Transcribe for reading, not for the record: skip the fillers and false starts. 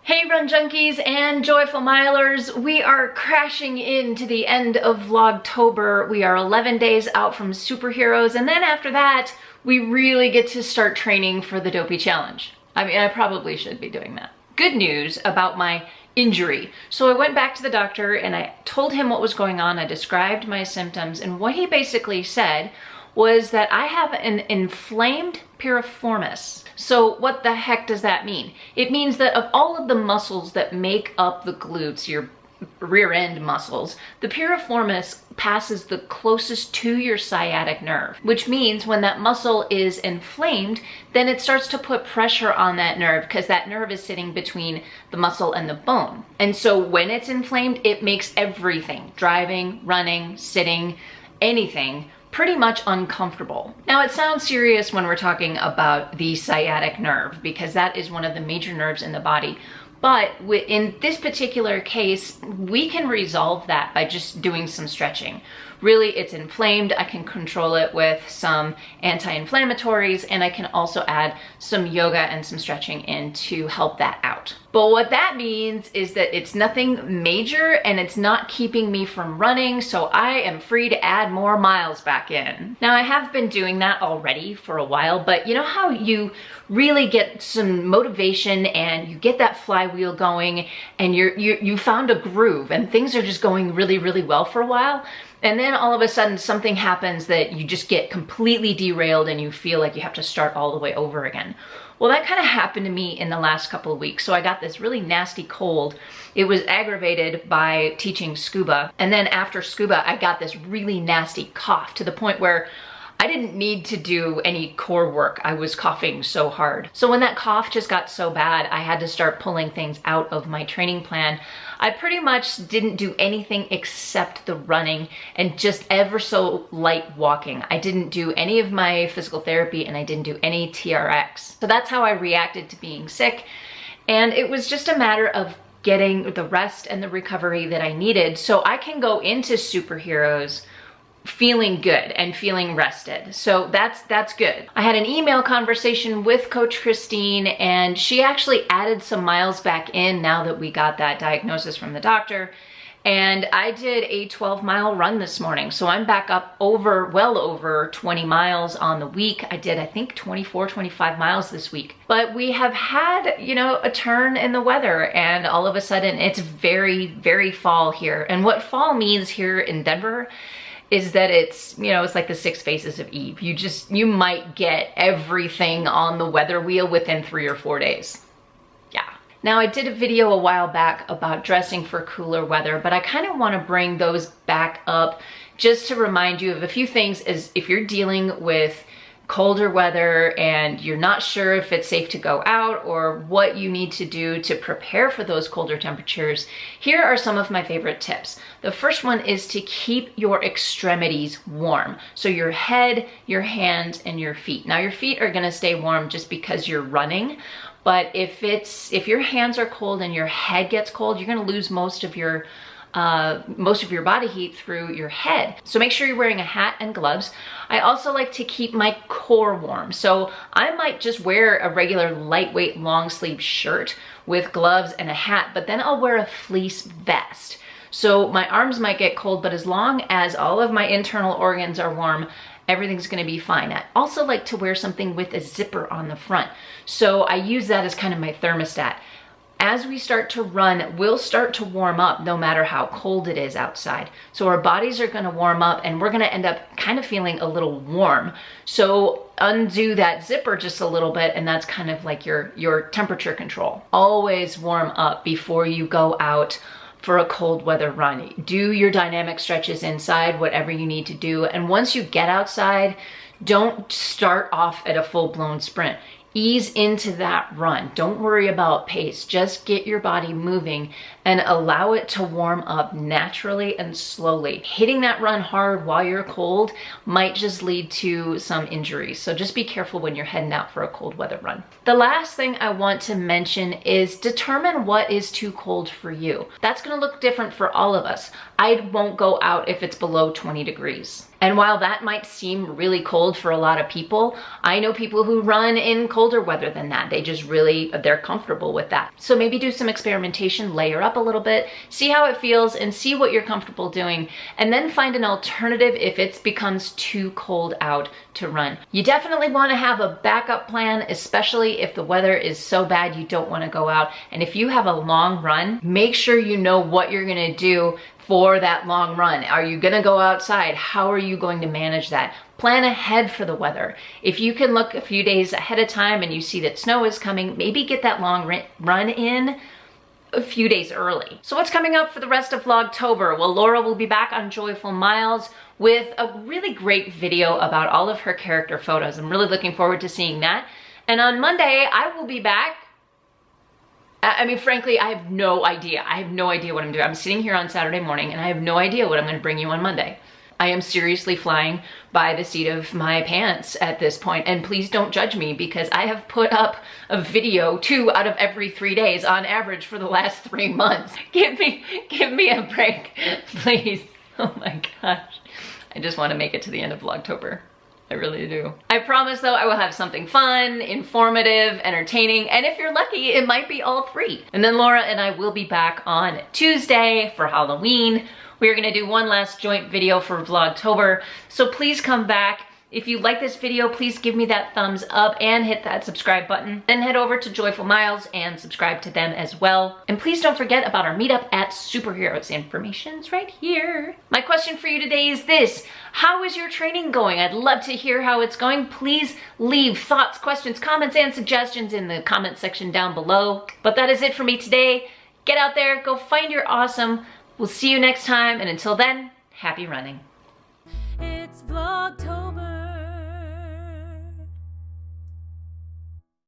Hey Run Junkies and Joyful Milers, we are crashing into the end of Vlogtober. We are 11 days out from Superheroes, and then after that, we really get to start training for the Dopey Challenge. I mean, I probably should be doing that. Good news about my injury. So I went back to the doctor and I told him what was going on. I described my symptoms, and what he basically said was that I have an inflamed piriformis. So what the heck does that mean? It means that of all of the muscles that make up the glutes, your rear end muscles, the piriformis passes the closest to your sciatic nerve, which means when that muscle is inflamed, then it starts to put pressure on that nerve because that nerve is sitting between the muscle and the bone. And so when it's inflamed, it makes everything, driving, running, sitting, anything, pretty much uncomfortable. Now it sounds serious when we're talking about the sciatic nerve because that is one of the major nerves in the body. But in this particular case, we can resolve that by just doing some stretching. Really, it's inflamed. I can control it with some anti-inflammatories, and I can also add some yoga and some stretching in to help that out. But what that means is that it's nothing major and it's not keeping me from running, so I am free to add more miles back in. Now, I have been doing that already for a while, but you know how you really get some motivation and you get that flywheel going and you found a groove and things are just going really, really well for a while? And then all of a sudden something happens that you just get completely derailed and you feel like you have to start all the way over again. Well, that kind of happened to me in the last couple of weeks. So I got this really nasty cold. It was aggravated by teaching scuba. And then after scuba, I got this really nasty cough to the point where I didn't need to do any core work. I was coughing so hard. So when that cough just got so bad, I had to start pulling things out of my training plan. I pretty much didn't do anything except the running and just ever so light walking. I didn't do any of my physical therapy and I didn't do any TRX. So that's how I reacted to being sick. And it was just a matter of getting the rest and the recovery that I needed so I can go into Superheroes feeling good and feeling rested. So that's good. I had an email conversation with Coach Christine and she actually added some miles back in now that we got that diagnosis from the doctor. And I did a 12-mile run this morning. So I'm back up well over 20 miles on the week. I did, I think, 24, 25 miles this week. But we have had, you know, a turn in the weather and all of a sudden it's very, very fall here. And what fall means here in Denver is that it's, you know, it's like the 6 faces of Eve. You might get everything on the weather wheel within 3 or 4 days. Yeah. Now I did a video a while back about dressing for cooler weather, but I kind of want to bring those back up just to remind you of a few things as if you're dealing with colder weather and you're not sure if it's safe to go out or what you need to do to prepare for those colder temperatures. Here are some of my favorite tips. The first one is to keep your extremities warm. So your head, your hands, and your feet. Now your feet are gonna stay warm just because you're running, but if your hands are cold and your head gets cold, you're gonna lose most of your body heat through your head. So make sure you're wearing a hat and gloves. I also like to keep my core warm. So I might just wear a regular lightweight long sleeve shirt with gloves and a hat, but then I'll wear a fleece vest. So my arms might get cold, but as long as all of my internal organs are warm, everything's gonna be fine. I also like to wear something with a zipper on the front. So I use that as kind of my thermostat. As we start to run, we'll start to warm up no matter how cold it is outside. So our bodies are gonna warm up and we're gonna end up kind of feeling a little warm. So undo that zipper just a little bit and that's kind of like your temperature control. Always warm up before you go out for a cold weather run. Do your dynamic stretches inside, whatever you need to do. And once you get outside, don't start off at a full-blown sprint. Ease into that run. Don't worry about pace. Just get your body moving and allow it to warm up naturally and slowly. Hitting that run hard while you're cold might just lead to some injuries. So just be careful when you're heading out for a cold weather run. The last thing I want to mention is determine what is too cold for you. That's going to look different for all of us. I won't go out if it's below 20 degrees. And while that might seem really cold for a lot of people, I know people who run in colder weather than that. They're comfortable with that. So maybe do some experimentation, layer up a little bit, see how it feels and see what you're comfortable doing, and then find an alternative if it becomes too cold out to run. You definitely want to have a backup plan, especially if the weather is so bad you don't want to go out. And if you have a long run, make sure you know what you're going to do for that long run. Are you gonna go outside? How are you going to manage that? Plan ahead for the weather. If you can look a few days ahead of time and you see that snow is coming, maybe get that long run in a few days early. So what's coming up for the rest of Vlogtober? Well, Laura will be back on Joyful Miles with a really great video about all of her character photos. I'm really looking forward to seeing that. And on Monday, I will be back. I mean, frankly, I have no idea. I have no idea what I'm doing. I'm sitting here on Saturday morning and I have no idea what I'm gonna bring you on Monday. I am seriously flying by the seat of my pants at this point, and please don't judge me because I have put up a video 2 out of every 3 days on average for the last 3 months. Give me a break, please. Oh my gosh. I just wanna make it to the end of Vlogtober. I really do. I promise though, I will have something fun, informative, entertaining, and if you're lucky, it might be all 3. And then Laura and I will be back on Tuesday for Halloween. We are gonna do one last joint video for Vlogtober, so please come back. If you like this video, please give me that thumbs up and hit that subscribe button. Then head over to Joyful Miles and subscribe to them as well. And please don't forget about our meetup at Superheroes. Information's right here. My question for you today is this: how is your training going? I'd love to hear how it's going. Please leave thoughts, questions, comments, and suggestions in the comment section down below. But that is it for me today. Get out there, go find your awesome. We'll see you next time, and until then, happy running.